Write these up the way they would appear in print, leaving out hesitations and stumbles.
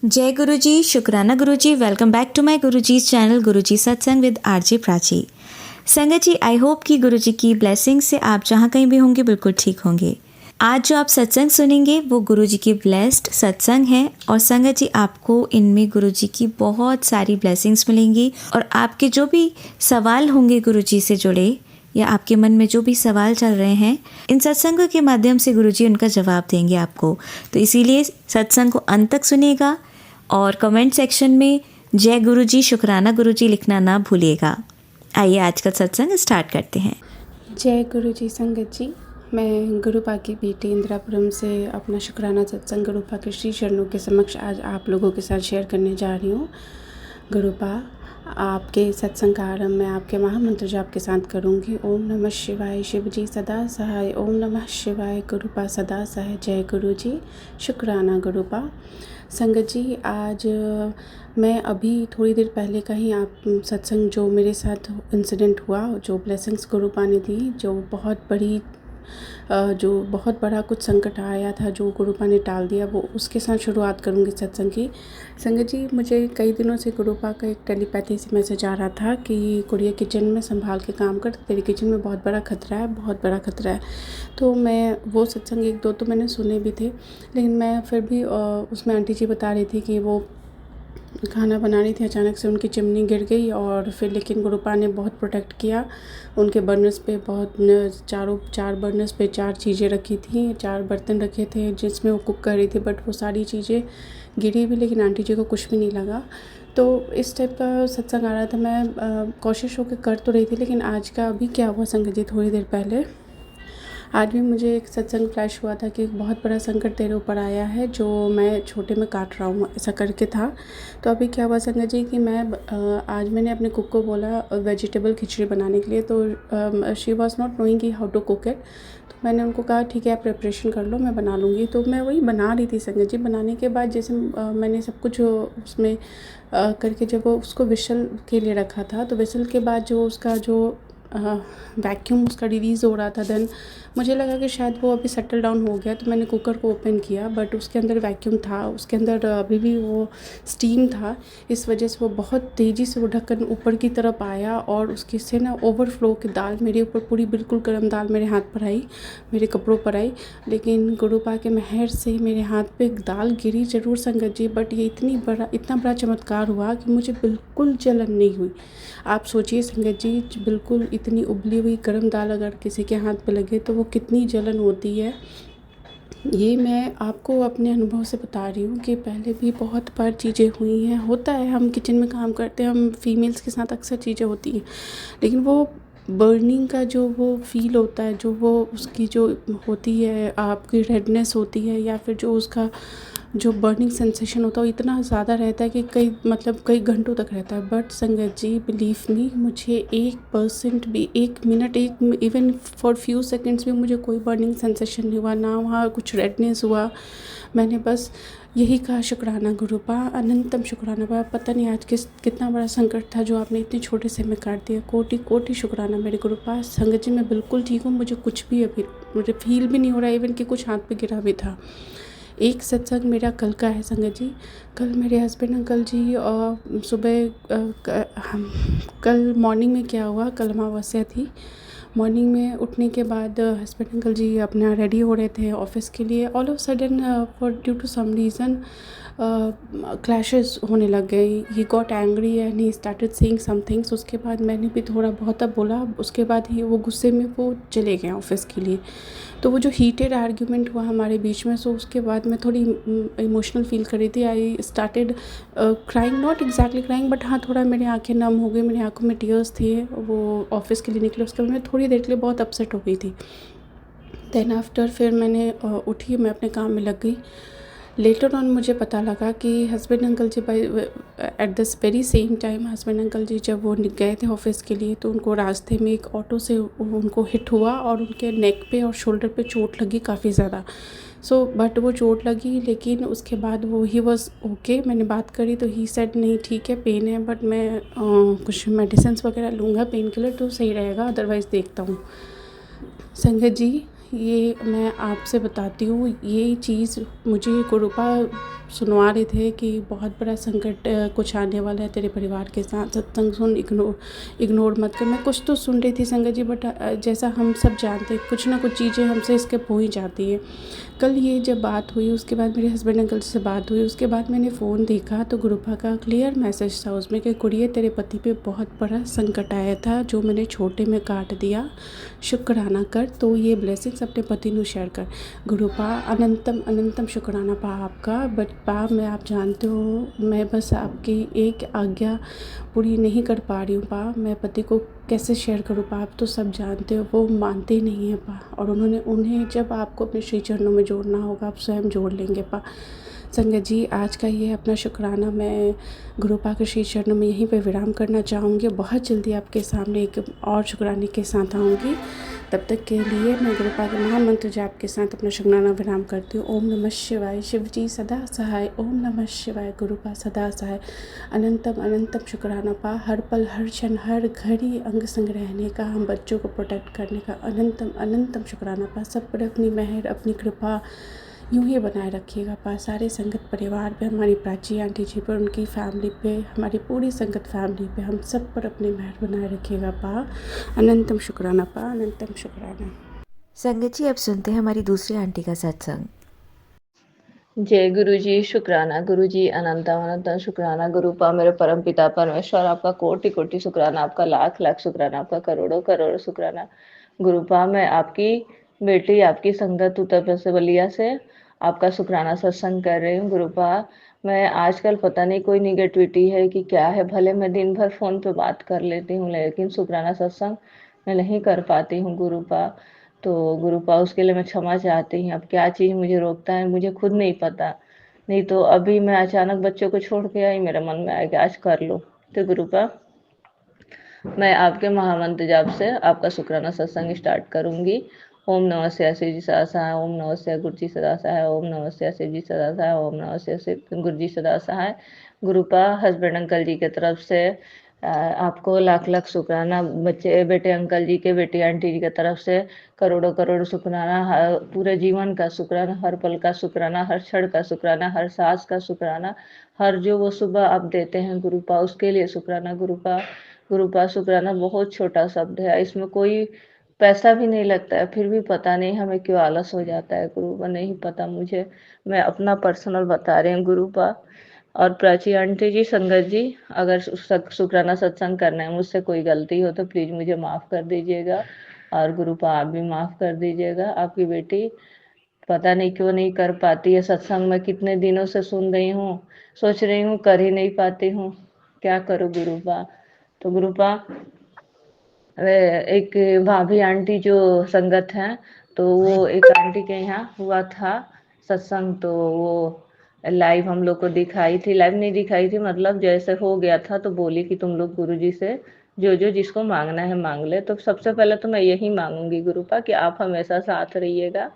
जय गुरु जी, शुक्राना गुरु जी। Welcome back to my Guru ji channel गुरु जी सत्संग विद आरजे प्राची। संगत जी, आई होप कि गुरु जी की ब्लेसिंग से आप जहाँ कहीं भी होंगे बिल्कुल ठीक होंगे। आज जो आप सत्संग सुनेंगे वो गुरु जी की ब्लेस्ड सत्संग है और संगत जी आपको इनमें गुरु जी की बहुत सारी ब्लेसिंग्स मिलेंगी और आपके जो भी सवाल होंगे गुरु जी से जुड़े या आपके मन में जो भी सवाल चल रहे हैं, इन सत्संगों के माध्यम से गुरु जी उनका जवाब देंगे आपको। तो इसीलिए सत्संग को अंत तक सुनिएगा और कमेंट सेक्शन में जय गुरु जी, शुक्राना गुरु जी लिखना ना भूलिएगा। आइए आज का सत्संग स्टार्ट करते हैं। जय गुरु जी। संगत जी, मैं गुरुपा की बेटी इंदिरापुरम से अपना शुक्राना सत्संग गुरुपा के श्री चरणों के समक्ष आज आप लोगों के साथ शेयर करने जा रही हूँ। गुरुपा, आपके सत्संग का आरंभ मैं आपके महामंत्र जाप के साथ करूँगी। ओम नमः शिवाय, शिव जी सदा सहाय। ओम नमः शिवाय, गुरुपा सदा सहाय। जय गुरु जी, शुक्राना गुरुपा। संगत जी, आज मैं अभी थोड़ी देर पहले का ही आप सत्संग जो मेरे साथ इंसिडेंट हुआ, जो ब्लेसिंग्स गुरुपा ने दी, जो बहुत बड़ा कुछ संकट आया था जो गुरुपा ने टाल दिया, वो उसके साथ शुरुआत करूँगी सत्संग की। संगत जी, मुझे कई दिनों से गुरुपा का एक टेलीपैथी से मैसेज आ रहा था कि कुड़िया किचन में संभाल के काम कर, तेरे किचन में बहुत बड़ा खतरा है, बहुत बड़ा खतरा है। तो मैं वो सत्संग एक दो तो मैंने सुने भी थे, लेकिन मैं फिर भी उसमें आंटी जी बता रही थी कि वो खाना बना रही थी, अचानक से उनकी चिमनी गिर गई और फिर लेकिन गुरुपा ने बहुत प्रोटेक्ट किया। उनके बर्नर्स पे चार बर्नर्स पे 4 चीज़ें रखी थी, 4 बर्तन रखे थे जिसमें वो कुक कर रही थी, बट वो सारी चीज़ें गिरी भी लेकिन आंटी जी को कुछ भी नहीं लगा। तो इस टाइप का सत्संग आ रहा था। मैं कोशिश होकर कर तो रही थी, लेकिन आज का अभी क्या हुआ संगत जी, थोड़ी देर पहले आज भी मुझे एक सत्संग फ्लैश हुआ था कि एक बहुत बड़ा संकट तेरे ऊपर आया है जो मैं छोटे में काट रहा हूँ, ऐसा करके था। तो अभी क्या हुआ संगत जी कि आज मैंने अपने कुक को बोला वेजिटेबल खिचड़ी बनाने के लिए, तो शी वॉज नॉट नोइंग कि हाउ टू कुक इट। तो मैंने उनको कहा ठीक है आप प्रिपरेशन कर लो, मैं बना लूँगी। तो मैं वही बना रही थी संगत जी। बनाने के बाद जैसे मैंने सब कुछ उसमें करके जब वो उसको विसल के लिए रखा था, तो विसल के बाद जो उसका जो वैक्यूम उसका रिलीज़ हो रहा था, देन मुझे लगा कि शायद वो अभी सेटल डाउन हो गया। तो मैंने कुकर को ओपन किया, बट उसके अंदर वैक्यूम था, उसके अंदर अभी भी वो स्टीम था। इस वजह से वो बहुत तेज़ी से वो ढक्कन ऊपर की तरफ आया और उसकी से ना ओवरफ्लो की दाल मेरे ऊपर पूरी बिल्कुल गर्म दाल मेरे हाथ पर आई, मेरे कपड़ों पर आई। लेकिन गुरुपा के मेहर से मेरे हाथ पे दाल गिरी ज़रूर संगत जी, बट ये इतना बड़ा चमत्कार हुआ कि मुझे बिल्कुल जलन नहीं हुई। आप सोचिए संगत जी, बिल्कुल इतनी उबली हुई गर्म दाल अगर किसी के हाथ पे लगे तो वो कितनी जलन होती है। ये मैं आपको अपने अनुभव से बता रही हूँ कि पहले भी बहुत बार चीज़ें हुई हैं। होता है, हम किचन में काम करते हैं, हम फीमेल्स के साथ अक्सर चीज़ें होती हैं, लेकिन वो बर्निंग का जो वो फील होता है, जो वो उसकी जो होती है आपकी रेडनेस होती है, या फिर जो उसका जो बर्निंग सेंसेशन होता है वो इतना ज़्यादा रहता है कि कई घंटों तक रहता है। बट संगत जी, बिलीव मी, मुझे 1% भी, 1 minute, even for few seconds भी मुझे कोई बर्निंग सेंसेशन नहीं हुआ, ना वहाँ कुछ रेडनेस हुआ। मैंने बस यही कहा शुक्राना गुरुपा, अनंतम शुक्राना बा। पता नहीं आज कितना बड़ा संकट था जो आपने इतने छोटे से में काट दिया। कोटि कोटि शुक्राना मेरे गुरुपा। संगत जी, मैं बिल्कुल ठीक हूँ, मुझे कुछ भी अभी मुझे फील भी नहीं हो रहा, इवन कि कुछ हाथ पे गिरा भी था। एक सत्संग मेरा कल का है संगत जी। कल मेरे हस्बैंड अंकल जी कल मॉर्निंग में क्या हुआ, कल अमावस्या थी। मॉर्निंग में उठने के बाद हस्बैंड अंकल जी अपना रेडी हो रहे थे ऑफिस के लिए। All of sudden for due to some reason clashes होने लग गए। He got angry and he started saying some things. उसके बाद मैंने भी थोड़ा बहुत अब बोला, उसके बाद ही वो गुस्से में वो चले गए ऑफिस के लिए। तो वो जो हीटेड आर्ग्यूमेंट हुआ हमारे बीच में, सो उसके बाद मैं थोड़ी इमोशनल फील कर रही थी। I started crying, not exactly crying, but हाँ थोड़ा मेरी आंखें नम हो गई, मेरी आंखों में टीयर्स थे। वो ऑफिस के लिए निकले, उसके बाद मैं थोड़ी देर के लिए बहुत अपसेट हो गई थी। देन आफ्टर फिर मैंने उठी, मैं अपने काम में लग गई। लेटर ऑन मुझे पता लगा कि husband uncle ji at this very same time husband uncle ji जब वो गए थे ऑफिस के लिए, तो उनको रास्ते में एक ऑटो से उनको हिट हुआ और उनके नेक पे और शोल्डर पे चोट लगी काफ़ी ज़्यादा। बट वो चोट लगी, लेकिन उसके बाद वो ही वॉज ओके। मैंने बात करी तो ही सेड नहीं ठीक है, पेन है, बट मैं कुछ मेडिसिन वगैरह लूँगा पेन किलर तो सही रहेगा, अदरवाइज़ देखता हूँ। संगत जी, ये मैं आपसे बताती हूँ, ये चीज़ मुझे गुरुपा सुनवा रहे थे कि बहुत बड़ा संकट कुछ आने वाला है तेरे परिवार के साथ, सत्संग सुन, इग्नोर मत कर। मैं कुछ तो सुन रही थी संगत जी, बट जैसा हम सब जानते हैं कुछ ना कुछ चीज़ें हमसे स्किप हो ही जाती हैं। कल ये जब बात हुई उसके बाद मेरे हस्बैंड अंकल से बात हुई, उसके बाद मैंने फ़ोन देखा तो गुरुपा का क्लियर मैसेज था उसमें कि गुड़िया तेरे पति पे बहुत बड़ा संकट आया था जो मैंने छोटे में काट दिया, शुक्राना कर। तो ये ब्लेसिंग्स अपने पति ਨੂੰ शेयर कर। गुरुपा अनंतम अनंतम शुक्राना पा आपका। बट पा मैं, आप जानते हो, मैं बस आपकी एक आज्ञा पूरी नहीं कर पा रही हूँ पा। मैं पति को कैसे शेयर करूँ पा, आप तो सब जानते हो वो मानते ही नहीं हैं पा। और उन्हें जब आपको अपने श्री चरणों में जोड़ना होगा आप स्वयं जोड़ लेंगे पा। संगत जी, आज का ये अपना शुक्राना मैं गुरुपा के श्री चरणों में यहीं पे विराम करना चाहूँगी। बहुत जल्दी आपके सामने एक और शुक्राने के साथ आऊँगी। तब तक के लिए मैं गुरुपा के महामंत्र जाप के साथ अपना शुक्राना विराम करती हूँ। ओम नमः शिवाय, शिव जी सदा सहाय। ओम नमः शिवाय, गुरुपा सदा सहाय। अनंतम अनंतम शुक्राना पा। हर पल, हर क्षण, हर घड़ी अंग संग रहने का, हम बच्चों को प्रोटेक्ट करने का अनंतम अनंतम शुक्राना पा। सब पर अपनी मेहर, अपनी कृपा यूँ ही बनाए रखिएगा पा। सारे संगत परिवार पे, हमारी प्राची आंटी जी पर, उनकी फैमिली पे, हमारी पूरी संगत फैमिली पे, हम सब पर अपनी मेहर बनाए रखिएगा पा। अनंतम शुक्राना पा, अनंतम शुक्राना। संगत जी अब सुनते हैं हमारी दूसरी आंटी का सत्संग। जय गुरु जी, शुक्राना गुरु जी, अनंतम अनंतम शुक्राना गुरुपा, मेरे परम पिता परमेश्वर, आपका कोटि कोटि शुक्राना, आपका लाख लाख शुक्राना, आपका करोड़ों करोड़ों शुक्राना गुरुपा। मैं आपकी बेटी, आपकी संगत उत्तर प्रदेश बलिया से आपका शुक्राना सत्संग कर रही हूँ गुरुपा। मैं आजकल पता नहीं कोई निगेटिविटी है कि क्या है, भले मैं दिन भर फ़ोन पे बात कर लेती हूँ लेकिन शुक्राना सत्संग मैं नहीं कर पाती हूँ गुरुपा। तो गुरुपा उसके लिए मैं क्षमा चाहती हूँ। अब क्या चीज़ मुझे रोकता है मुझे खुद नहीं पता। नहीं तो अभी मैं अचानक बच्चों को छोड़ के आई, मेरे मन में आया कि आज कर लो। तो गुरुपा मैं आपके महामंत्र जाप से आपका शुक्राना सत्संग स्टार्ट करूंगी। ओम नमः शिवाय, शिव जी सदा सहाय। ओम नमः शिवाय, गुरु जी सदा सहाय। ओम नमः शिवाय, शिव जी सदा सहाय। ओम नमः शिवाय, गुरु जी सदा सहाय। गुरुपा हस्बैंड अंकल जी की तरफ से आपको लाख लाख शुक्राना, बच्चे बेटे अंकल जी के, बेटी आंटी जी की तरफ से करोड़ों करोड़ शुक्राना, पूरे जीवन का शुक्राना, हर पल का शुक्राना, हर क्षण का शुक्राना, हर सांस का शुक्राना, हर जो वो सुबह आप देते हैं गुरुपा उसके लिए शुक्राना गुरुपा। गुरुपा शुक्राना बहुत छोटा शब्द है, इसमें कोई पैसा भी नहीं लगता है, फिर भी पता नहीं हमें क्यों आलस हो जाता है गुरुपा, नहीं पता मुझे। मैं अपना पर्सनल बता रही हूँ गुरुपा। और प्राची आंटी जी, संगत जी, अगर शुक्राना सत्संग करना है मुझसे कोई गलती हो तो प्लीज़ मुझे माफ़ कर दीजिएगा। और गुरुपा आप भी माफ़ कर दीजिएगा। आपकी बेटी पता नहीं क्यों नहीं कर पाती है सत्संग। मैं कितने दिनों से सुन रही हूँ, सोच रही हूँ कर ही नहीं पाती हूँ, क्या करूँ गुरुपा। तो गुरुपा एक भाभी आंटी जो संगत हैं, तो वो एक आंटी के यहाँ हुआ था सत्संग, तो वो लाइव हम लोग को दिखाई थी, लाइव नहीं दिखाई थी, मतलब जैसे हो गया था तो बोली कि तुम लोग गुरुजी से जो जो जिसको मांगना है मांग ले। तो सबसे पहले तो मैं यही मांगूंगी गुरुपा कि आप हमेशा साथ रहिएगा,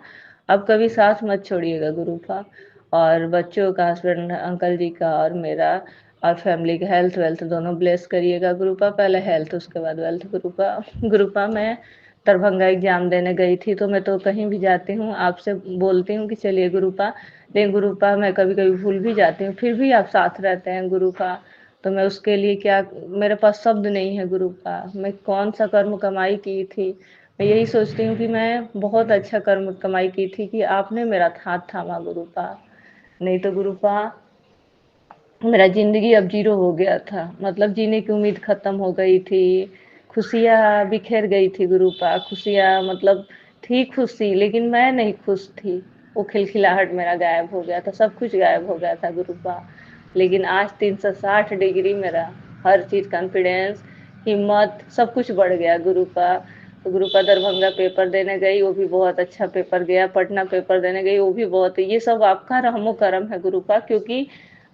अब कभी साथ मत छोड़िएगा गुरुपा। और बच्चों का, हस्बैंड अंकल जी का और मेरा और फैमिली का हेल्थ वेल्थ दोनों ब्लेस करिएगा गुरुपा। पहले हेल्थ उसके बाद वेल्थ गुरुपा। गुरुपा मैं दरभंगा एग्जाम देने गई थी, तो मैं तो कहीं भी जाती हूँ आपसे बोलती हूँ कि चलिए गुरुपा, लेकिन गुरुपा मैं कभी कभी भूल भी जाती हूँ, फिर भी आप साथ रहते हैं गुरुपा। तो मैं उसके लिए क्या, मेरे पास शब्द नहीं है गुरुपा। मैं कौन सा कर्म कमाई की थी, मैं यही सोचती हूँ कि मैं बहुत अच्छा कर्म कमाई की थी कि आपने मेरा हाथ थामा गुरुपा। नहीं तो गुरुपा मेरा जिंदगी अब जीरो हो गया था, मतलब जीने की उम्मीद खत्म हो गई थी, खुशियाँ बिखेर गई थी गुरुपा। खुशियाँ मतलब थी खुशी, लेकिन मैं नहीं खुश थी। वो खिलखिलाहट मेरा गायब हो गया था, सब कुछ गायब हो गया था गुरुपा। लेकिन आज 360 डिग्री मेरा हर चीज़, कॉन्फिडेंस, हिम्मत, सब कुछ बढ़ गया गुरुपा। तो गुरुपा दरभंगा पेपर देने गई, वो भी बहुत अच्छा पेपर गया। पटना पेपर देने गई, वो भी बहुत, ये सब आपका रहमो करम है गुरुपा, क्योंकि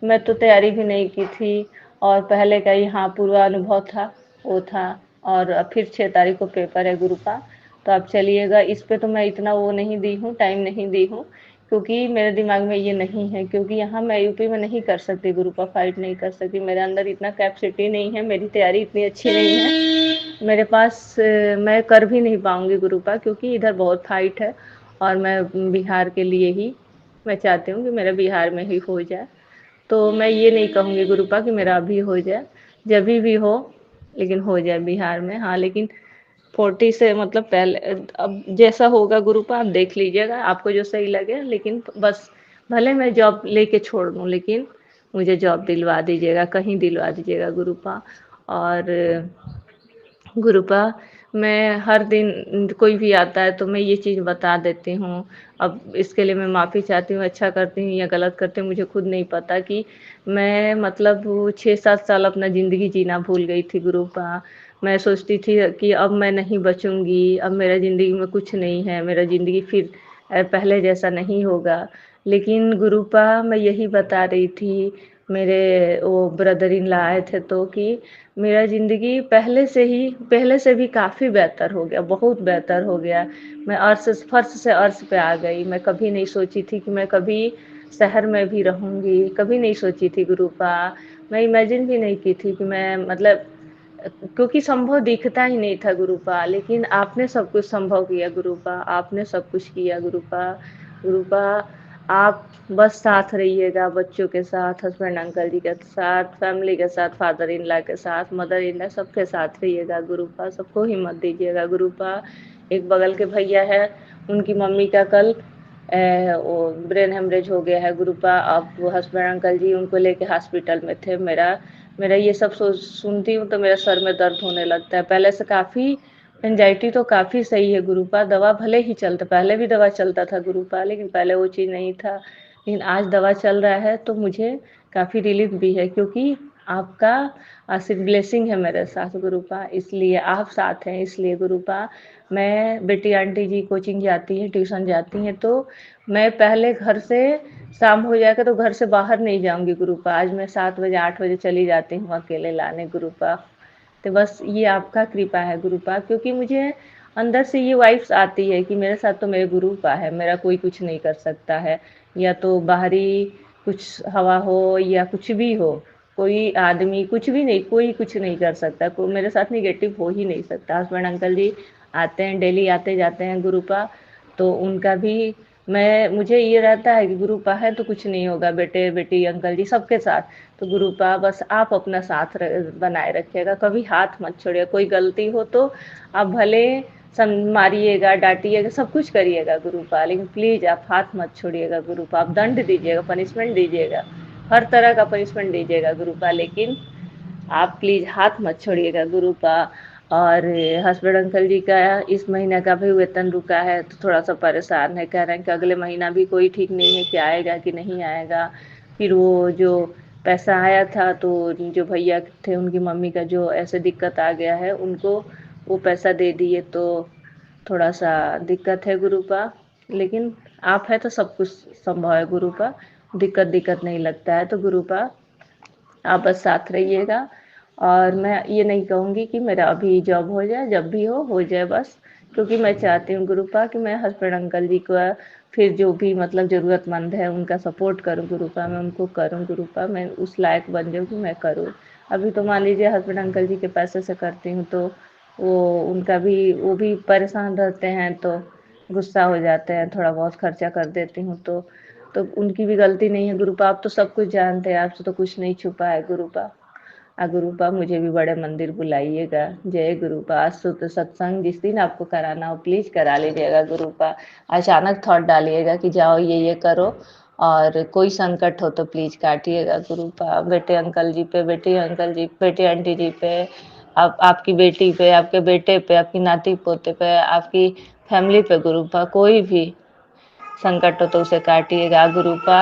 मैं तो तैयारी भी नहीं की थी और पहले का ही हाँ पूर्वानुभव था वो था। और फिर 6 तारीख को पेपर है गुरुपा, तो आप चलिएगा। इस पे तो मैं इतना वो नहीं दी हूँ, टाइम नहीं दी हूँ, क्योंकि मेरे दिमाग में ये नहीं है, क्योंकि यहाँ मैं यूपी में नहीं कर सकती गुरुपा, फाइट नहीं कर सकती, मेरे अंदर इतना कैपेसिटी नहीं है, मेरी तैयारी इतनी अच्छी नहीं है मेरे पास, मैं कर भी नहीं पाऊंगी गुरुपा, क्योंकि इधर बहुत फाइट है और मैं बिहार के लिए ही मैं चाहती हूँ कि मेरा बिहार में ही हो जाए। तो मैं ये नहीं कहूँगी गुरुपा कि मेरा अभी हो जाए, जब भी हो, लेकिन हो जाए बिहार में। हाँ, लेकिन 40 से मतलब पहले, अब जैसा होगा गुरुपा आप देख लीजिएगा, आपको जो सही लगे। लेकिन बस भले मैं जॉब लेके छोड़ दूँ, लेकिन मुझे जॉब दिलवा दीजिएगा, कहीं दिलवा दीजिएगा गुरुपा। और गुरुपा, मैं हर दिन कोई भी आता है तो मैं ये चीज़ बता देती हूँ। अब इसके लिए मैं माफ़ी चाहती हूँ, अच्छा करती हूँ या गलत करती हूँ मुझे खुद नहीं पता, कि मैं मतलब 6-7 साल अपना ज़िंदगी जीना भूल गई थी गुरुपा। मैं सोचती थी कि अब मैं नहीं बचूंगी, अब मेरा ज़िंदगी में कुछ नहीं है, मेरा ज़िंदगी फिर पहले जैसा नहीं होगा। लेकिन गुरुपा, मैं यही बता रही थी, मेरे वो ब्रदर इन लॉ आए थे तो, कि मेरा ज़िंदगी पहले से भी काफ़ी बेहतर हो गया, बहुत बेहतर हो गया। मैं फर्श से अर्श पे आ गई। मैं कभी नहीं सोची थी कि मैं कभी शहर में भी रहूँगी, कभी नहीं सोची थी गुरुपा। मैं इमेजिन भी नहीं की थी कि मैं मतलब, क्योंकि संभव दिखता ही नहीं था गुरुपा। लेकिन आपने सब कुछ संभव किया गुरुपा, आपने सब कुछ किया गुरुपा। गुरुपा, आप बस साथ रहिएगा, बच्चों के साथ, हस्बैंड अंकल जी के साथ, फैमिली के साथ, फादर इन लॉ के साथ, मदर इन लॉ, सबके साथ रहिएगा गुरुपा, सबको हिम्मत दीजिएगा गुरुपा। एक बगल के भैया है, उनकी मम्मी का कल वो ब्रेन हेमरेज हो गया है गुरुपा। अब वो हस्बैंड अंकल जी उनको लेके हॉस्पिटल में थे। मेरा मेरा ये सब सुनती हूँ तो मेरा सर में दर्द होने लगता है। पहले से काफ़ी एंजाइटी तो काफ़ी सही है गुरुपा, दवा भले ही चलता, पहले भी दवा चलता था गुरुपा, लेकिन पहले वो चीज़ नहीं था। लेकिन आज दवा चल रहा है तो मुझे काफ़ी रिलीफ भी है, क्योंकि आपका आशीर्वाद ब्लेसिंग है मेरे साथ गुरुपा, इसलिए आप साथ हैं, इसलिए गुरुपा। मैं बेटी आंटी जी कोचिंग जाती हैं, ट्यूशन जाती हैं, तो मैं पहले घर से शाम हो जाएगा तो घर से बाहर नहीं जाऊंगी गुरुपा। आज मैं 7 बजे 8 बजे चली जाती हूँ अकेले लाने गुरुपा। तो बस ये आपका कृपा है गुरुपा, क्योंकि मुझे अंदर से ये वाइब्स आती है कि मेरे साथ तो मेरे गुरुपा है, मेरा कोई कुछ नहीं कर सकता है। या तो बाहरी कुछ हवा हो या कुछ भी हो, कोई आदमी कुछ भी नहीं, कोई कुछ नहीं कर सकता, कोई मेरे साथ निगेटिव हो ही नहीं सकता। हस्बैंड अंकल जी आते हैं, डेली आते जाते हैं गुरुपा, तो उनका भी मुझे ये रहता है कि गुरुपा है तो कुछ नहीं होगा, बेटे बेटी अंकल जी सबके साथ। तो गुरुपा, बस आप अपना साथ बनाए रखिएगा, कभी हाथ मत छोड़िए। कोई गलती हो तो आप भले मारिएगा, डांटिएगा, सब कुछ करिएगा गुरुपा, लेकिन प्लीज आप हाथ मत छोड़िएगा गुरुपा। आप दंड दीजिएगा, पनिशमेंट दीजिएगा, हर तरह का पनिशमेंट दीजिएगा गुरुपा, लेकिन आप प्लीज हाथ मत छोड़िएगा गुरुपा। और हस्बैंड अंकल जी का इस महीने का भी वेतन रुका है तो थोड़ा सा परेशान है, कह रहे हैं कि अगले महीना भी कोई ठीक नहीं है कि आएगा कि नहीं आएगा। फिर वो जो पैसा आया था तो जो भैया थे उनकी मम्मी का जो ऐसे दिक्कत आ गया है, उनको वो पैसा दे दिए, तो थोड़ा सा दिक्कत है गुरुपा। लेकिन आप है तो सब कुछ संभव है गुरुपा, दिक्कत दिक्कत नहीं लगता है। तो गुरुपा, आप बस साथ रहिएगा। और मैं ये नहीं कहूँगी कि मेरा अभी जॉब हो जाए, जब भी हो जाए बस, क्योंकि मैं चाहती हूँ गुरुपा कि मैं हस्बैंड अंकल जी को फिर जो भी मतलब ज़रूरतमंद है उनका सपोर्ट करूँ गुरुपा, मैं उनको करूँ गुरुपा, मैं उस लायक बन जाऊँ कि मैं करूँ। अभी तो मान लीजिए हस्बैंड अंकल जी के पैसे से करती हूँ तो वो भी परेशान रहते हैं, तो गुस्सा हो जाते हैं, थोड़ा बहुत खर्चा कर देती हूँ तो उनकी भी गलती नहीं है गुरुपा। आप तो सब कुछ जानते हैं, आपसे तो कुछ नहीं छुपा है गुरुपा। गुरुपा, मुझे भी बड़े मंदिर बुलाइएगा। जय गुरुपा। आज तो सत्संग जिस दिन आपको कराना हो प्लीज करा लीजिएगा गुरुपा। अचानक थॉट डालिएगा कि जाओ ये करो, और कोई संकट हो तो प्लीज काटिएगा गुरुपा। बेटे अंकल जी पे, बेटी अंकल जी, बेटे आंटी जी पे, आपकी बेटी पे, आपके बेटे पे, आपकी नाती पोते पे, आपकी फैमिली पे गुरुपा, कोई भी संकट हो तो उसे काटिएगा गुरुपा।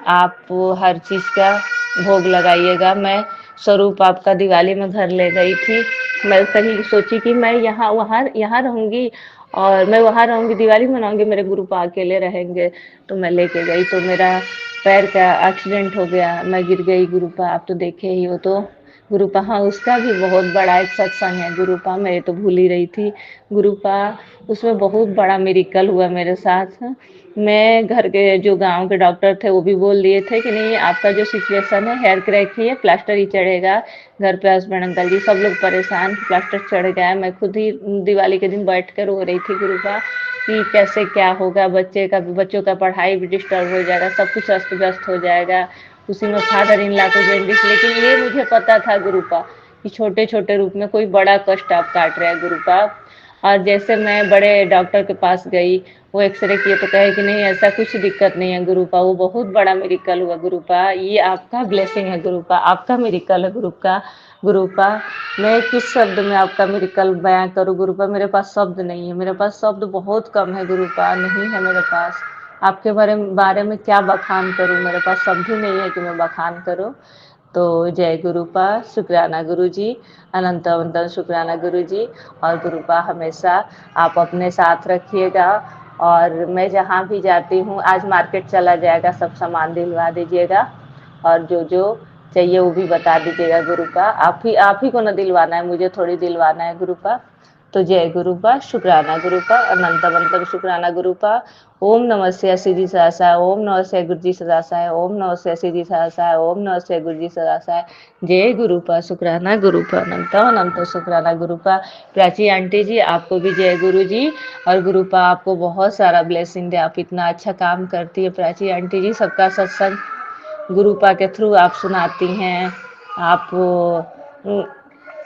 आप हर चीज़ का भोग लगाइएगा। मैं स्वरूप आपका दिवाली में घर ले गई थी, मैं कहीं सोची कि मैं यहाँ रहूँगी और मैं वहाँ रहूँगी, दिवाली मनाऊँगी, मेरे गुरुपा अकेले रहेंगे, तो मैं लेके गई तो मेरा पैर का एक्सीडेंट हो गया, मैं गिर गई गुरुपा, आप तो देखे ही हो। तो गुरुपा, हाँ, उसका भी बहुत बड़ा एक सत्संग है गुरुपा, मैं तो भूल ही रही थी गुरुपा। उसमें बहुत बड़ा मिरेकल हुआ मेरे साथ। मैं घर के जो गांव के डॉक्टर थे वो भी बोल दिए थे कि नहीं, आपका जो सिचुएशन है हेयर क्रैक ही है, प्लास्टर ही चढ़ेगा। घर पे हस्बैंड अंकल जी सब लोग परेशान, प्लास्टर चढ़ गया। मैं खुद ही दिवाली के दिन बैठ कर रो रही थी गुरुपा, कि कैसे क्या होगा, बच्चों का पढ़ाई भी डिस्टर्ब हो जाएगा, सब कुछ अस्त व्यस्त हो जाएगा, उसी में फादर इन लॉ को जॉन्डिस। लेकिन ये मुझे पता था गुरुपा कि छोटे छोटे रूप में कोई बड़ा कष्ट आप काट रहे हैं गुरुपा। और जैसे मैं बड़े डॉक्टर के पास गई, वो एक्सरे किए तो कहे कि नहीं ऐसा कुछ दिक्कत नहीं है गुरुपा, वो बहुत बड़ा मेरिकल हुआ गुरुपा, ये आपका ब्लेसिंग है गुरुपा, आपका मेरिकल है गुरुपा। मैं किस शब्द में आपका मेरिकल बयां करूं गुरुपा, मेरे पास शब्द नहीं है, मेरे पास शब्द बहुत कम है गुरुपा, नहीं है मेरे पास। आपके बारे में क्या बखान करूं, मेरे पास शब्द ही नहीं है कि मैं बखान करूं। तो जय गुरुपा, शुक्राना गुरुजी, अनंत अनंत शुक्राना गुरुजी। और गुरुपा हमेशा आप अपने साथ रखिएगा। और मैं जहाँ भी जाती हूँ, आज मार्केट चला जाएगा, सब सामान दिलवा दीजिएगा, और जो जो चाहिए वो भी बता दीजिएगा गुरुपा। आप ही को ना दिलवाना है, मुझे थोड़ी दिलवाना है गुरुपा। तो जय गुरुपा, शुक्राना गुरुपा, अनंत अनंत शुक्राना गुरुपा। ओम नमः शिवाय सिद्धि सहसाय, ओम नमः शिवाय गुरुजी सदासाय, ओम नमः शिवाय सिद्धि सहसाय, ओम नमः शिवाय गुरुजी सदासाय। जय गुरुपा, शुक्राना गुरुपा, अनंत अनंत शुक्राना गुरुपा। प्राची आंटी जी आपको भी जय गुरु जी। और गुरुपा आपको बहुत सारा ब्लेसिंग दे, आप इतना अच्छा काम करती है प्राची आंटी जी, सबका सत्संग गुरुपा के थ्रू आप सुनाती हैं, आप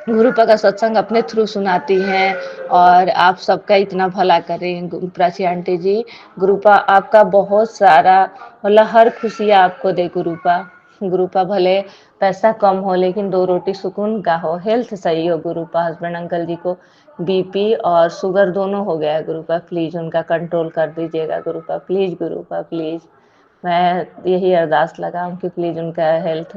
गुरुपा का सत्संग अपने थ्रू सुनाती हैं, और आप सबका इतना भला कर रही हैं प्राची आंटी जी। गुरुपा आपका बहुत सारा मतलब हर खुशियाँ आपको दे गुरुपा। गुरुपा भले पैसा कम हो लेकिन 2 रोटी सुकून का हो, हेल्थ सही हो गुरुपा। हस्बैंड अंकल जी को बीपी और शुगर दोनों हो गया है गुरुपा, प्लीज उनका कंट्रोल कर दीजिएगा गुरुपा, प्लीज गुरुपा प्लीज। मैं यही अरदास लगाऊं कि प्लीज उनका हेल्थ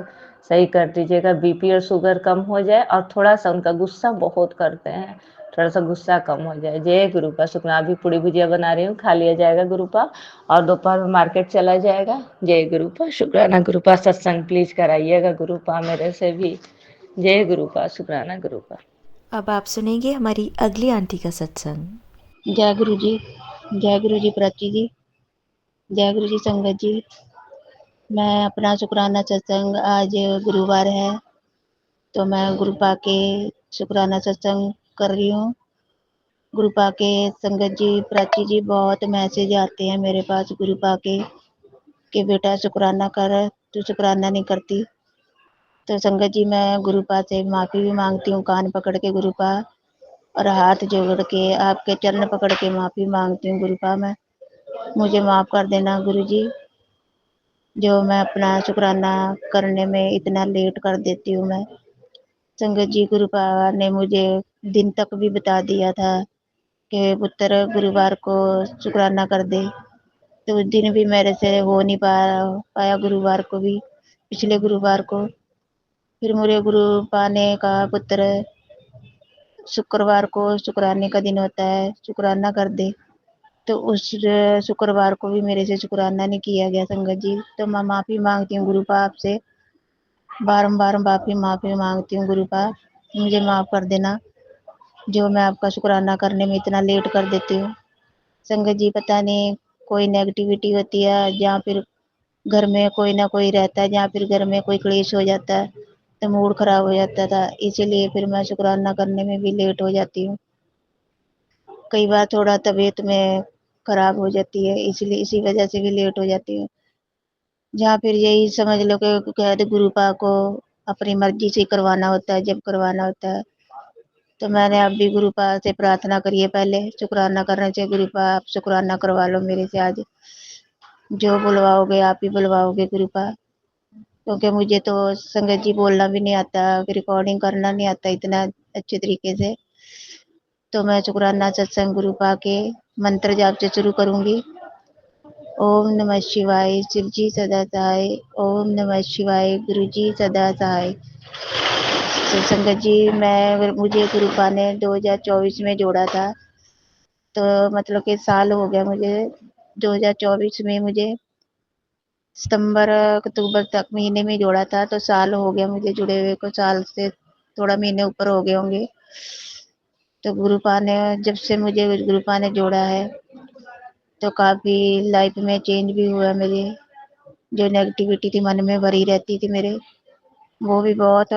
सही कर दीजिएगा, बीपी और शुगर कम हो जाए, और थोड़ा सा उनका गुस्सा बहुत करते हैं, थोड़ा सा गुस्सा कम हो जाए। जय गुरुपा, शुक्ला अभी पूरी भुजिया बना रही हूँ, खा लिया जाएगा गुरुपा, और दोपहर में मार्केट चला जाएगा। जय गुरुपा, शुक्राना गुरुपा, सत्संग प्लीज कराइएगा गुरुपा मेरे से भी। जय गुरुपा, शुक्राना गुरुपा। अब आप सुनेंगे हमारी अगली आंटी का सत्संग। जय गुरु जी प्राची जी, जय गुरु जी संगत जी। मैं अपना शुक्राना सत्संग, आज गुरुवार है तो मैं गुरुपा के शुक्राना सत्संग कर रही हूँ। गुरुपा के संगत जी, प्राची जी, बहुत मैसेज आते हैं मेरे पास गुरुपा के कि बेटा शुक्राना कर, तू शुक्राना नहीं करती। तो संगत जी मैं गुरुपा से माफ़ी भी मांगती हूँ, कान पकड़ के गुरुपा, और हाथ जोड़ के आपके चरण पकड़ के माफ़ी मांगती हूँ गुरुपा। मैं मुझे माफ़ कर देना गुरु जी, जो मैं अपना शुक्राना करने में इतना लेट कर देती हूँ। मैं संगत जी, गुरुपा ने मुझे दिन तक भी बता दिया था कि पुत्र गुरुवार को शुक्राना कर दे, तो उस दिन भी मेरे से हो नहीं पाया गुरुवार को भी, पिछले गुरुवार को। फिर मेरे गुरुपा ने कहा पुत्र शुक्रवार को शुक्राने का दिन होता है, शुक्राना कर दे। तो उस शुक्रवार को भी मेरे से शुक्राना नहीं किया गया संगत जी। तो मैं माफ़ी मांगती हूँ गुरुपा आपसे, बारंबार माफ़ी मांगती हूँ गुरुपा, मुझे माफ़ कर देना जो मैं आपका शुक्राना करने में इतना लेट कर देती हूँ। संगत जी पता नहीं कोई नेगेटिविटी होती है, जहाँ फिर घर में कोई ना कोई रहता है, जहाँ फिर घर में कोई क्लेश हो जाता है तो मूड खराब हो जाता था, इसीलिए फिर मैं शुक्राना करने में भी लेट हो जाती हूँ। कई बार थोड़ा तबीयत में खराब हो जाती है, इसलिए इसी वजह से भी लेट हो जाती हूँ। जहाँ फिर यही समझ लो कि कहते गुरुपा को अपनी मर्जी से करवाना होता है, जब करवाना होता है। तो मैंने अब भी गुरुपा से प्रार्थना करी है, पहले शुक्राना करने से गुरुपा आप शुक्राना करवा लो मेरे से आज, जो बुलवाओगे आप ही बुलवाओगे गुरुपा, क्योंकि मुझे तो संगत जी बोलना भी नहीं आता, रिकॉर्डिंग करना नहीं आता इतना अच्छे तरीके से। तो मैं शुक्राना सत्संग गुरुपा के मंत्र जाप से शुरू करूंगी। ओम नमः शिवाय, शिव जी सदा सहाय, ओम नमः शिवाय, गुरु जी सदा सहाय। तो संगत जी मुझे गुरुपा ने 2024 में जोड़ा था, तो मतलब कि साल हो गया मुझे, 2024 में मुझे सितंबर अक्टूबर तक महीने में जोड़ा था, तो साल हो गया मुझे जुड़े हुए को, साल से थोड़ा महीने ऊपर हो गए होंगे। तो गुरुपा ने जब से मुझे गुरुपा ने जोड़ा है तो काफ़ी लाइफ में चेंज भी हुआ मेरे, जो नेगेटिविटी थी मन में भरी रहती थी मेरे, वो भी बहुत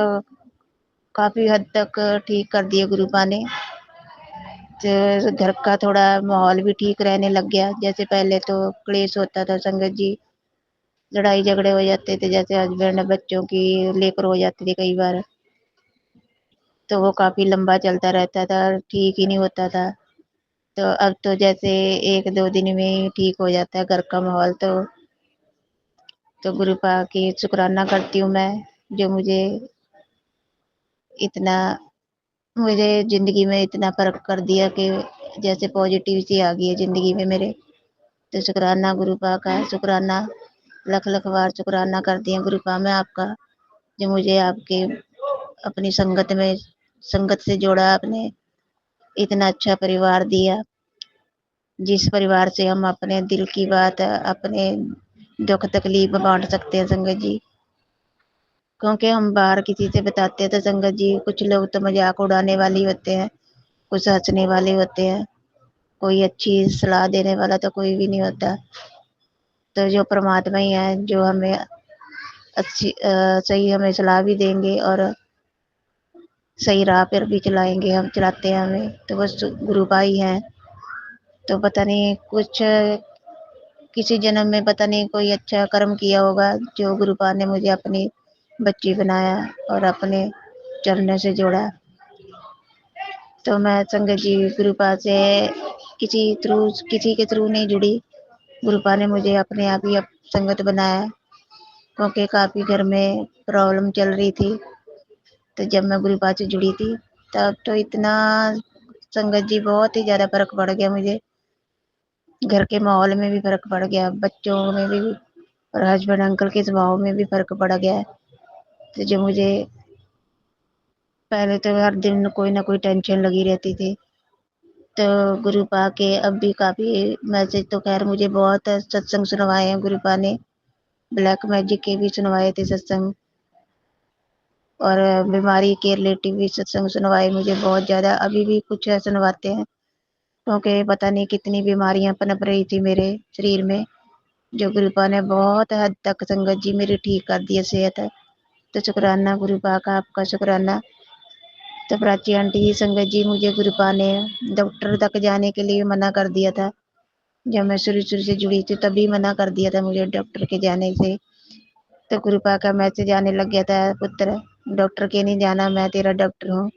काफ़ी हद तक ठीक कर दिए गुरुपा ने। तो घर का थोड़ा माहौल भी ठीक रहने लग गया। जैसे पहले तो क्लेश होता था संगत जी, लड़ाई झगड़े हो जाते थे, जैसे हस्बैंड बच्चों की लेकर हो जाती थी कई बार, तो वो काफी लंबा चलता रहता था, ठीक ही नहीं होता था। तो अब तो जैसे 1-2 दिन में ही ठीक हो जाता है घर का माहौल। तो गुरु पा की शुक्राना करती हूँ मैं, जो इतना मुझे जिंदगी में इतना फर्क कर दिया कि जैसे पॉजिटिविटी आ गई है जिंदगी में मेरे। तो शुक्राना गुरु पा का, शुक्राना लख लख बार शुक्राना करती हूँ गुरु पा मैं आपका, जो मुझे आपके अपनी संगत से जोड़ा, आपने इतना अच्छा परिवार दिया, जिस परिवार से हम अपने दिल की बात, अपने दुख तकलीफ बांट सकते हैं संगत जी। क्योंकि हम बाहर किसी से बताते हैं तो संगत जी कुछ लोग तो मजाक उड़ाने वाले होते हैं, कुछ हंसने वाले होते हैं, कोई अच्छी सलाह देने वाला तो कोई भी नहीं होता। तो जो परमात्मा ही है जो हमें सही हमें सलाह भी देंगे और सही राह पर भी चलाएंगे, हम चलाते हैं हमें, तो बस गुरु भाई हैं। तो पता नहीं कुछ किसी जन्म में पता नहीं कोई अच्छा कर्म किया होगा, जो गुरुपा ने मुझे अपनी बच्ची बनाया और अपने चरणों से जोड़ा। तो मैं संगत जी गुरुपा से किसी के थ्रू नहीं जुड़ी, गुरुपा ने मुझे अपने आप ही संगत बनाया, क्योंकि काफी घर में प्रॉब्लम चल रही थी। तो जब मैं गुरुपा से जुड़ी थी तब तो इतना संगत जी बहुत ही ज्यादा फर्क पड़ गया मुझे, घर के माहौल में भी फर्क पड़ गया, बच्चों में भी और हस्बैंड अंकल के स्वभाव में भी फर्क पड़ गया। तो जो मुझे पहले तो हर दिन कोई ना कोई टेंशन लगी रहती थी, तो गुरुपा के अब भी काफी मैसेज तो खैर मुझे बहुत सत्संग सुनवाए हैं गुरुपा ने, ब्लैक मैजिक के भी सुनवाए थे सत्संग, और बीमारी के रिलेटिव भी सत्संग सुनवाए मुझे बहुत ज्यादा, अभी भी कुछ सुनवाते हैं, क्योंकि पता नहीं कितनी बीमारियां पनप रही थी मेरे शरीर में, जो गुरुपा ने बहुत हद तक संगत जी मेरी ठीक कर दी सेहत। तो शुक्राना गुरुपा का, आपका शुक्राना। तो प्राची आंटी जी संगत जी मुझे गुरुपा ने डॉक्टर तक जाने के लिए मना कर दिया था, जब मैं शुरू शुरू से जुड़ी थी तभी मना कर दिया था मुझे डॉक्टर के जाने से। तो गुरुपा का मैसेज आने लग गया था, पुत्र डॉक्टर के नहीं जाना, मैं तेरा डॉक्टर हूँ,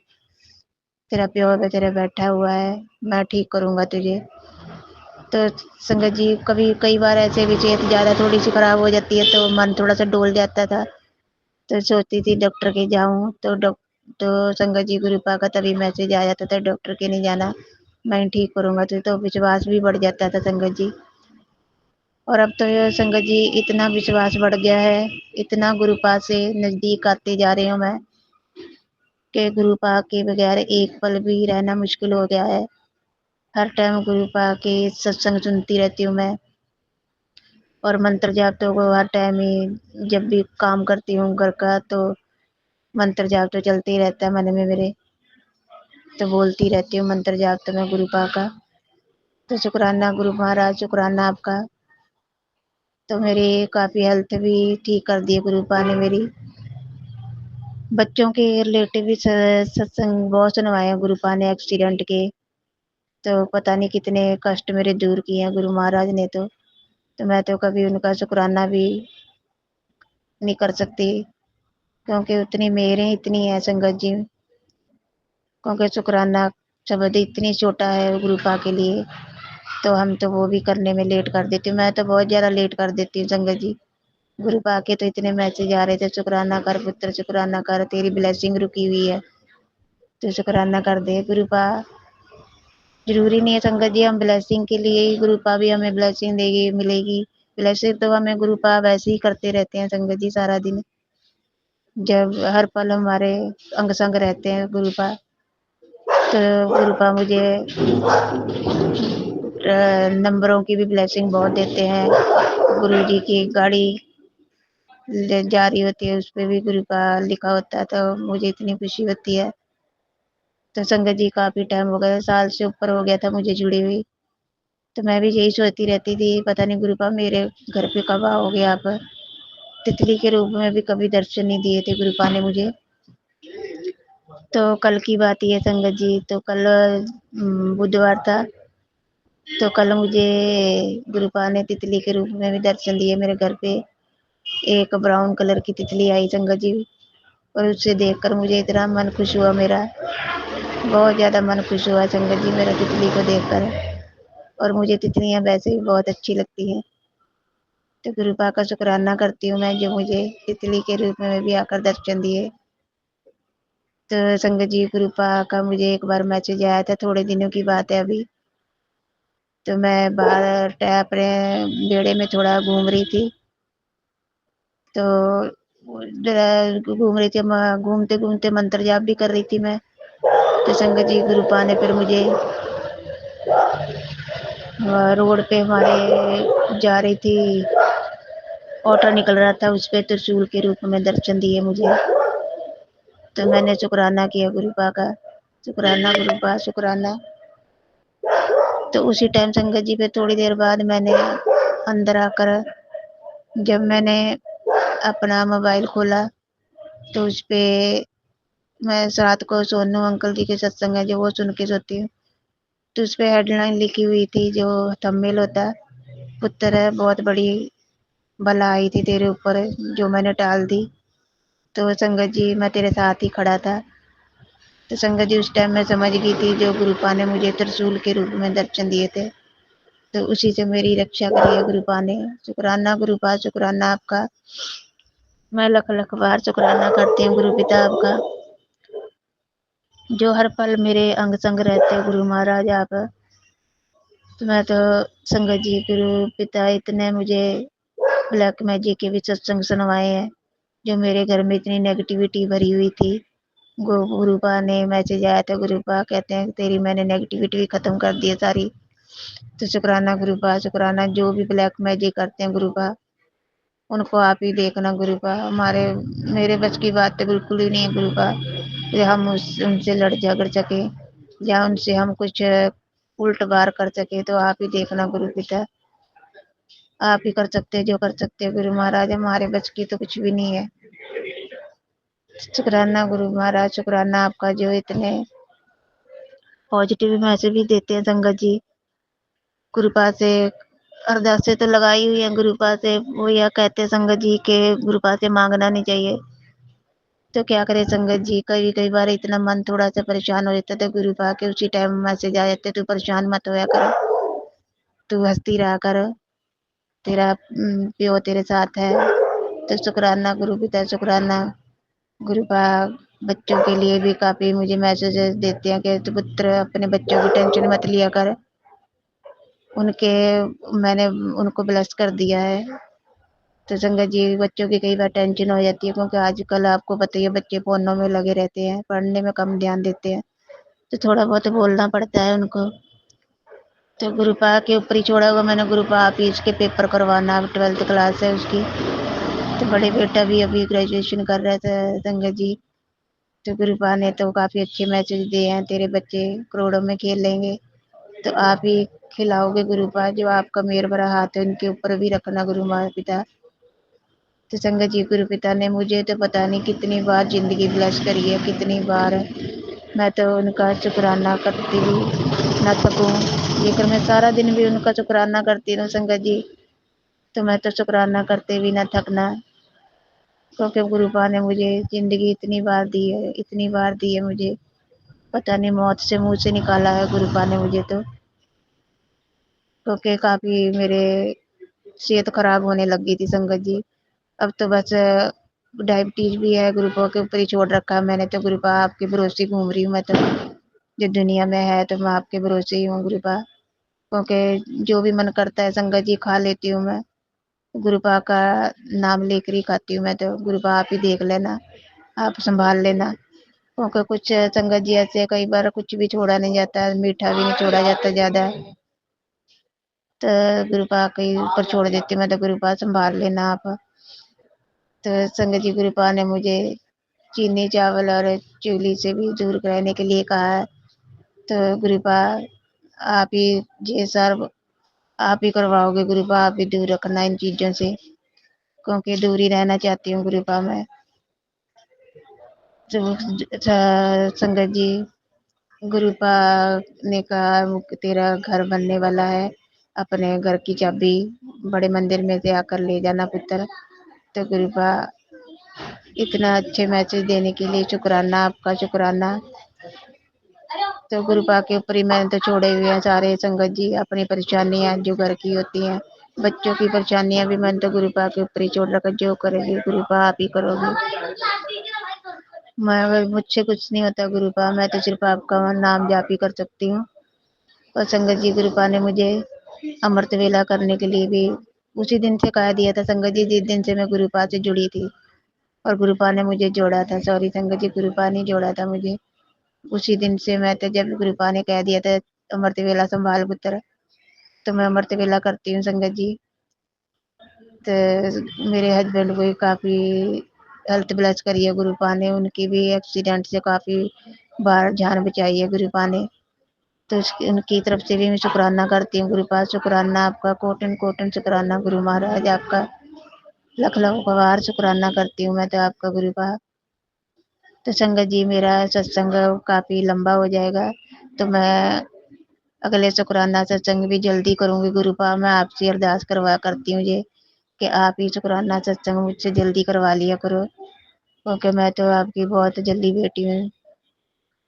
तेरा प्योर में तेरा बैठा हुआ है, मैं ठीक करूंगा तुझे। तो संगत जी कभी कई बार ऐसे भी सेहत ज़्यादा थोड़ी सी खराब हो जाती है तो मन थोड़ा सा डोल जाता था, तो सोचती थी डॉक्टर के जाऊं, तो संगत जी गुरुपा का तभी मैसेज आ जाता था, डॉक्टर के नहीं जाना, मैं ठीक करूंगा तो विश्वास भी बढ़ जाता था संगत जी। और अब तो ये संगत जी इतना विश्वास बढ़ गया है, इतना गुरुपा से नजदीक आते जा रही हूँ मैं, कि गुरुपा के बगैर एक पल भी रहना मुश्किल हो गया है। हर टाइम गुरुपा के सत्संग सुनती रहती हूँ मैं, और मंत्र जाप तो हर टाइम ही जब भी काम करती हूँ घर का तो मंत्र जाप तो चलते ही रहता है मन में मेरे, तो बोलती रहती हूँ मंत्र जाप तो मैं गुरुपा का। तो शुक्राना गुरु महाराज, शुक्राना आपका। तो मेरी काफ़ी हेल्थ भी ठीक कर दी है गुरुपा ने मेरी। बच्चों के रिलेटिव भी सत्संग बहुत सुनवाए हैं गुरुपा ने एक्सीडेंट के, तो पता नहीं कितने कष्ट मेरे दूर किए हैं गुरु महाराज ने। तो मैं तो कभी उनका शुक्राना भी नहीं कर सकती, क्योंकि उतनी मेहरें इतनी है संगत जी, क्योंकि शुक्राना शब्द इतनी छोटा है गुरुपा के लिए, तो हम तो वो भी करने में लेट कर देती हूँ, मैं तो बहुत ज़्यादा लेट कर देती हूँ संगत जी। गुरुपा के तो इतने मैसेज आ रहे थे, शुक्राना कर पुत्र, शुक्राना कर, तेरी ब्लेसिंग रुकी हुई है, तो शुक्राना कर दे गुरुपा। जरूरी नहीं है संगत जी हम ब्लेसिंग के लिए ही गुरुपा भी हमें ब्लेसिंग देगी मिलेगी, ब्लेसिंग तो हमें गुरुपा वैसे ही करते रहते हैं संगत जी सारा दिन, जब हर पल हमारे अंग संग रहते हैं गुरुपा। तो गुरुपा मुझे नंबरों की भी ब्लेसिंग बहुत देते हैं, गुरु जी की गाड़ी जा रही होती है उस पर भी गुरुपा लिखा होता है, तो मुझे इतनी खुशी होती है। तो संगत जी काफ़ी टाइम हो गया, साल से ऊपर हो गया था मुझे जुड़ी हुई, तो मैं भी यही सोचती रहती थी पता नहीं गुरुपा मेरे घर पे कब आओगे आप, तितली के रूप में भी कभी दर्शन नहीं दिए थे गुरुपा ने मुझे। तो कल की बात ये संगत जी, तो कल बुधवार था, तो कल मुझे गुरुपा ने तितली के रूप में भी दर्शन दिए मेरे घर पे। एक ब्राउन कलर की तितली आई संगत जी, और उसे देखकर मुझे इतना मन खुश हुआ मेरा, बहुत ज़्यादा मन खुश हुआ संगत जी मेरा तितली को देखकर। और मुझे तितलियाँ वैसे भी बहुत अच्छी लगती हैं, तो गुरुपा का शुक्राना करती हूँ मैं, जो मुझे तितली के रूप में भी आकर दर्शन दिए। तो संगत जी गुरुपा का मुझे एक बार मैसेज आया था, थोड़े दिनों की बात है अभी। तो मैं बाहर अपने बेड़े में थोड़ा घूम रही थी, तो घूम रही थी, घूमते घूमते मंत्र जाप भी कर रही थी मैं। तो संगत जी गुरुपा ने फिर मुझे रोड पे हमारे जा रही थी, ऑटो निकल रहा था, उस पे त्रिशूल के रूप में दर्शन दिए मुझे। तो मैंने शुक्राना किया गुरुपा का, शुक्राना गुरुपा शुक्राना। तो उसी टाइम संगत जी पे थोड़ी देर बाद मैंने अंदर आकर, जब मैंने अपना मोबाइल खोला, तो उस पे मैं रात को सोनू अंकल जी के सत्संग है जो वो सुन के सोती हूँ, तो उस पे हेडलाइन लिखी हुई थी, जो थंबनेल होता है, पुत्र है बहुत बड़ी बला आई थी तेरे ऊपर, जो मैंने टाल दी। तो संगत जी मैं तेरे साथ ही खड़ा था। तो संगत जी उस टाइम मैं समझ गई थी, जो गुरुपा ने मुझे त्रिशूल के रूप में दर्शन दिए थे, तो उसी से मेरी रक्षा करी है गुरुपा ने। शुक्राना गुरुपा, शुक्राना आपका, मैं लख लख बार शुक्राना करती हूँ गुरु पिता आपका, जो हर पल मेरे अंग संग रहते हैं गुरु महाराज आप। तो मैं तो संगत जी गुरु पिता इतने मुझे ब्लैक मैजिक के भी सत्संग सुनवाए हैं, जो मेरे घर में इतनी नेगेटिविटी भरी हुई थी। गुरुपा ने मैसेज आया था, गुरुपा कहते हैं तेरी मैंने नेगेटिविटी भी खत्म कर दी है सारी। तो शुक्राना गुरुपा शुक्राना, जो भी ब्लैक मैजिक करते हैं गुरुपा, उनको आप ही देखना गुरुपा। हमारे मेरे बस की बात तो बिल्कुल ही नहीं है गुरुपा, हम उनसे लड़ झगड़ सके या उनसे हम कुछ उल्ट बार कर सके, तो आप ही देखना गुरु पिता, आप ही कर सकते हैं जो कर सकते हैं गुरु महाराज, हमारे बच की तो कुछ भी नहीं है। शुक्राना गुरु महाराज शुक्राना आपका, जो इतने पॉजिटिव मैसेज भी देते हैं संगत जी। गुरुपा से अरदासें तो लगाई हुई है गुरुपा से, वो यह कहते हैं संगत जी के गुरुपा से मांगना नहीं चाहिए, तो क्या करे संगत जी, कई कई बार इतना मन थोड़ा सा परेशान हो जाता था, गुरुपा के उसी टाइम मैसेज आ जाते, तू परेशान मत होया कर, तू हंसती रहा कर, तेरा प्यो तेरे साथ है। तो शुक्राना गुरु पिता शुक्राना गुरुपा। बच्चों के लिए भी काफी मुझे मैसेजेस देते हैं कि तू पुत्र अपने बच्चों की टेंशन मत लिया कर, उनके मैंने उनको ब्लेस कर दिया है। तो संगत जी बच्चों की कई बार टेंशन हो जाती है, क्योंकि आजकल आपको पता ही है बच्चे फोनों में लगे रहते हैं, पढ़ने में कम ध्यान देते हैं, तो थोड़ा बहुत बोलना पड़ता है उनको। तो गुरुपा के ऊपर ही छोड़ा हुआ मैंने, गुरुपा आप ही इसके पेपर करवाना, अब 12th क्लास है उसकी, तो बड़े बेटा भी अभी ग्रेजुएशन कर रहा था संगत जी। तो गुरुपा ने तो काफ़ी अच्छे मैसेज दिए हैं, तेरे बच्चे करोड़ों में खेल लेंगे, तो आप ही खिलाओगे गुरुपा, जो आपका मेहर भरा हाथ है उनके ऊपर भी रखना गुरु माता पिता। तो संगत जी गुरु पिता ने मुझे तो पता नहीं कितनी बार ज़िंदगी ब्लेस करी है, कितनी बार मैं तो उनका शुक्राना करती भी ना थकूँ, लेकिन मैं सारा दिन भी उनका शुक्राना करती रहूँ संगत जी, तो मैं तो शुक्राना करते भी ना थकना, क्योंकि गुरुपा ने मुझे ज़िंदगी इतनी बार दी है, इतनी बार दी है मुझे, पता नहीं मौत से मुँह से निकाला है गुरुपा ने मुझे तो, क्योंकि काफ़ी मेरे सेहत खराब होने लग गई थी संगत जी। अब तो बस डायबिटीज भी है, गुरुपा के ऊपर ही छोड़ रखा है मैंने, तो गुरुपा आपके भरोसे घूम रही हूँ मैं तो, जो दुनिया में है तो मैं आपके भरोसे ही हूँ गुरुपा, क्योंकि जो भी मन करता है संगत जी खा लेती हूँ मैं, गुरुपा का नाम लेकर ही खाती हूँ मैं, तो गुरुपा आप ही देख लेना, आप संभाल लेना, क्योंकि कुछ संगत जी ऐसे कई बार कुछ भी छोड़ा नहीं जाता, मीठा भी नहीं छोड़ा जाता ज़्यादा, तो गुरुपा के ऊपर छोड़ देती हूँ मैं, तो गुरुपा संभाल लेना आप। तो संगत जी गुरुपा ने मुझे चीनी चावल और चूल्ही से भी दूर रहने के लिए कहा है, तो गुरुपा आप ही ये सर्व आप ही करवाओगे गुरुपा, आप ही दूर रखना इन चीज़ों से, क्योंकि दूर ही रहना चाहती हूँ गुरुपा मैं। तो संगत जी, गुरुपा ने कहा कि तेरा घर बनने वाला है, अपने घर की चाबी बड़े मंदिर में से आकर ले जाना पुत्र। तो गुरुपा इतना अच्छे मैसेज देने के लिए शुक्राना, आपका शुक्राना। तो गुरुपा के ऊपर ही मैंने तो छोड़े हुए हैं सारे संगत जी, अपनी परेशानियां जो घर की होती हैं, बच्चों की परेशानियां भी मैंने तो गुरुपा के ऊपर ही छोड़ रखा। जो करेगी गुरुपा आप ही करोगे, मैं मुझसे कुछ नहीं होता गुरुपा, मैं तो सिर्फ आपका नाम जाप ही कर सकती हूँ। और संगत जी, गुरुपा ने मुझे अमृत वेला करने के लिए भी उसी दिन से कह दिया था संगत जी, जिस दिन से मैं गुरुपा से जुड़ी थी। और गुरुपा ने मुझे जोड़ा था, सॉरी संगत जी, गुरुपा ने जोड़ा था मुझे। उसी दिन से मैं तो, जब गुरुपा ने कह दिया था अमृत वेला संभाल पुत्र, तो मैं अमृत वेला करती हूँ संगत जी। तो मेरे हस्बैंड को भी काफ़ी हेल्थ ब्लेस करी है गुरुपा ने, उनकी भी एक्सीडेंट से काफ़ी बार जान बचाई है गुरुपा ने। तो उनकी तरफ से भी मैं शुक्राना करती हूँ गुरुपा, शुक्राना आपका, कोटन कोटन शुक्राना गुरु महाराज आपका, लख लख बार शुक्राना करती हूँ मैं तो आपका गुरुपा। तो संगत जी, मेरा सत्संग काफ़ी लंबा हो जाएगा, तो मैं अगले शुक्राना सत्संग भी जल्दी करूँगी गुरुपा। मैं आपसे अरदास करती हूँ ये कि आप ही शुक्राना सत्संग मुझसे जल्दी करवा लिया करो, क्योंकि मैं तो आपकी बहुत जल्दी बेटी हूँ,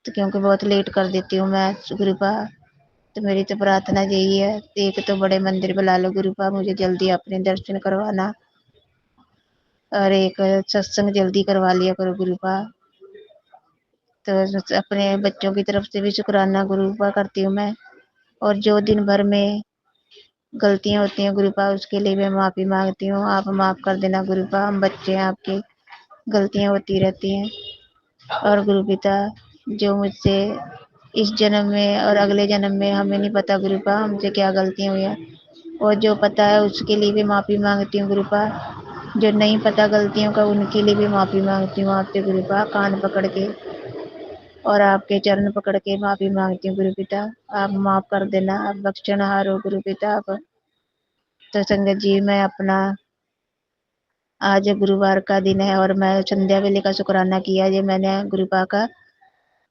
तो क्योंकि बहुत लेट कर देती हूँ मैं गुरुपा। तो मेरी तो प्रार्थना यही है, एक तो बड़े मंदिर बुला लो गुरुपा, मुझे जल्दी अपने दर्शन करवाना, और एक सत्संग जल्दी करवा लिया करो गुरुपा। तो अपने बच्चों की तरफ से भी शुक्राना गुरुपा करती हूँ मैं। और जो दिन भर में गलतियाँ होती हैं गुरुपा, उसके लिए मैं माफ़ी मांगती हूँ, आप माफ़ कर देना गुरुपा, हम बच्चे हैं आपके, गलतियाँ होती रहती हैं। और गुरु पिता, जो मुझसे इस जन्म में और अगले जन्म में हमें नहीं पता गुरुपा, हमसे क्या गलतियाँ हुई हैं, और जो पता है उसके लिए भी माफ़ी मांगती हूँ गुरुपा, जो नहीं पता गलतियों का उनके लिए भी माफ़ी मांगती हूँ आपसे गुरुपा, कान पकड़ के और आपके चरण पकड़ के माफ़ी मांगती हूँ गुरु पिता, आप माफ़ कर देना, आप बख्शनहार हो गुरु पिता आप। तो संगत जी, मैं अपना, आज गुरुवार का दिन है और मैं संध्या वेले का शुक्राना किया ये मैंने गुरुपा का।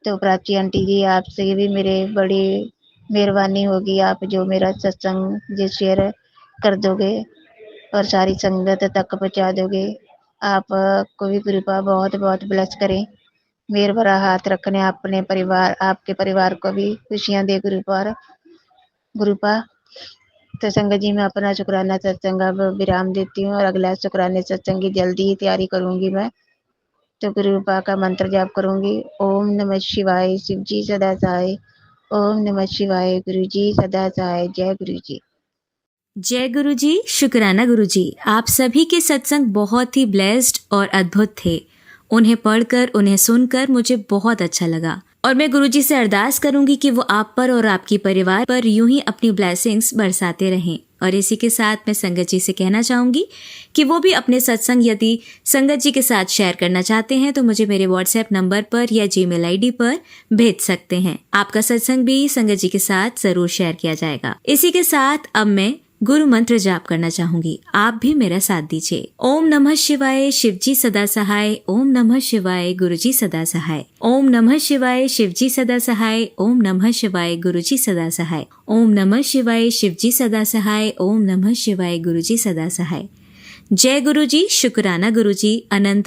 तो प्राची आंटी जी, आपसे भी मेरे बड़ी मेहरबानी होगी, आप जो मेरा सत्संग जो शेयर कर दोगे और सारी संगत तक पहुँचा दोगे। आप को भी गुरुपा बहुत बहुत ब्लेस करें, मेहर भरा हाथ रखने अपने परिवार, आपके परिवार को भी खुशियाँ दे गुरुपा। तो संगत जी, मैं अपना शुक्राना सत्संग अब विराम देती हूँ, और अगला शुक्राने सत्संग की जल्दी ही तैयारी करूँगी मैं। तो गुरुपा का मंत्र जाप करूँगी, ओम नमः शिवाय, शिव जी सदा सहाय, ओम नमः शिवाय, गुरु जी सदा सहाय, जय गुरु जी। जय गुरु जी, शुक्राना गुरु जी। आप सभी के सत्संग बहुत ही ब्लेस्ड और अद्भुत थे। उन्हें पढ़कर, उन्हें सुनकर मुझे बहुत अच्छा लगा, और मैं गुरु जी से अरदास करूंगी कि वो आप पर और आपकी परिवार पर यूं ही अपनी ब्लेसिंग्स बरसाते रहें। और इसी के साथ मैं संगत जी से कहना चाहूंगी कि वो भी अपने सत्संग यदि संगत जी के साथ शेयर करना चाहते हैं तो मुझे मेरे व्हाट्सएप नंबर पर या जीमेल आईडी पर भेज सकते हैं। आपका सत्संग भी संगत जी के साथ जरूर शेयर किया जाएगा। इसी के साथ अब मैं गुरु मंत्र जाप करना चाहूंगी, आप भी मेरा साथ दीजिए। ओम नमः शिवाय, शिव जी सदा सहाय, ओम नमः शिवाय, गुरु जी सदा सहाय, ओम नमः शिवाय, शिव जी सदा सहाय, ओम नमः शिवाय, गुरु जी सदा सहाय, ओम नमः शिवाय, शिव जी सदा सहाय, ओम नमः शिवाय, गुरु जी सदा सहाय। जय गुरु जी, शुक्राना गुरु जी, अनंत